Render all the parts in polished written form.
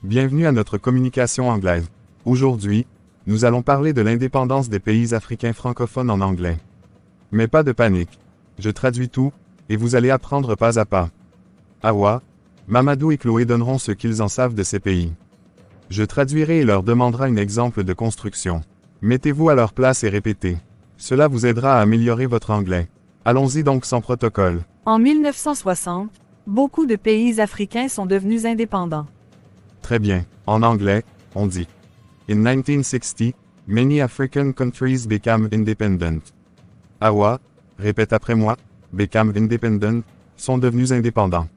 Bienvenue à notre communication anglaise. Aujourd'hui, nous allons parler de l'indépendance des pays africains francophones en anglais. Mais pas de panique. Je traduis tout, et vous allez apprendre pas à pas. Awa, Mamadou et Chloé donneront ce qu'ils en savent de ces pays. Je traduirai et leur demandera un exemple de construction. Mettez-vous à leur place et répétez. Cela vous aidera à améliorer votre anglais. Allons-y donc sans protocole. En 1960, beaucoup de pays africains sont devenus indépendants. Très bien. En anglais, on dit. In 1960, many African countries became independent. Awa, répète après moi, became independent, sont devenus indépendants.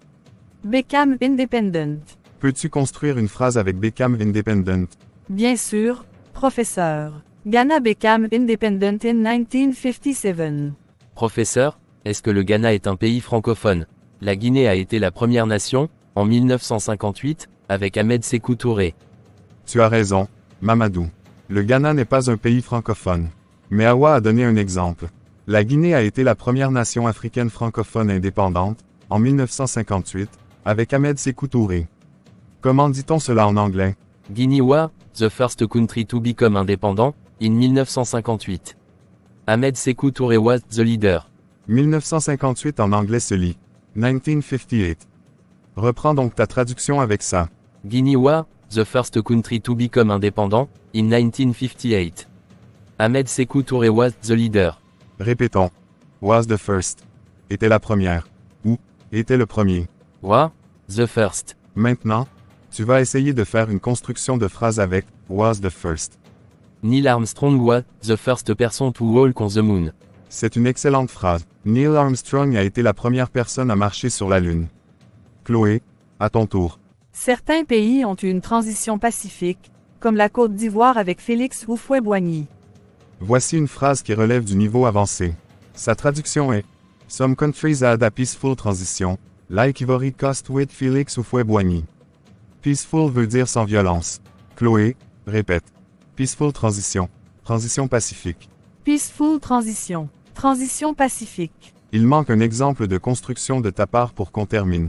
Became independent. Peux-tu construire une phrase avec became independent? Bien sûr, professeur. Ghana became independent in 1957. Professeur, est-ce que le Ghana est un pays francophone? La Guinée a été la première nation, en 1958, avec Ahmed Sékou Touré. Tu as raison, Mamadou. Le Ghana n'est pas un pays francophone. Mais Awa a donné un exemple. La Guinée a été la première nation africaine francophone indépendante, en 1958, avec Ahmed Sékou Touré. Comment dit-on cela en anglais? Guinea was the first country to become independent, in 1958. Ahmed Sékou Touré was the leader. 1958 en anglais se lit 1958. Reprends donc ta traduction avec ça. Guinea was the first country to become independent, in 1958. Ahmed Sékou Touré was the leader. Répétons. Was the first. Était la première. Ou, était le premier. Was the first. Maintenant, tu vas essayer de faire une construction de phrase avec was the first. Neil Armstrong was the first person to walk on the moon. C'est une excellente phrase. Neil Armstrong a été la première personne à marcher sur la Lune. Chloé, à ton tour. Certains pays ont eu une transition pacifique, comme la Côte d'Ivoire avec Félix Houphouët-Boigny. Voici une phrase qui relève du niveau avancé. Sa traduction est Some countries had a peaceful transition, like Ivory Coast with Félix Houphouët-Boigny. Peaceful veut dire sans violence. Chloé, répète. Peaceful transition. Transition pacifique. Peaceful transition. Transition pacifique. Il manque un exemple de construction de ta part pour qu'on termine.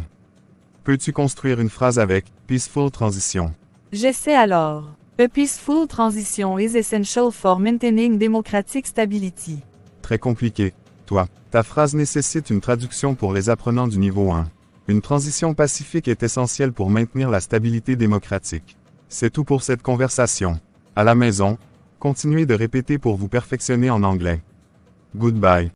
Peux-tu construire une phrase avec peaceful transition? J'essaie alors. A peaceful transition is essential for maintaining democratic stability. Très compliqué. Toi, ta phrase nécessite une traduction pour les apprenants du niveau 1. Une transition pacifique est essentielle pour maintenir la stabilité démocratique. C'est tout pour cette conversation. À la maison, continuez de répéter pour vous perfectionner en anglais. Goodbye.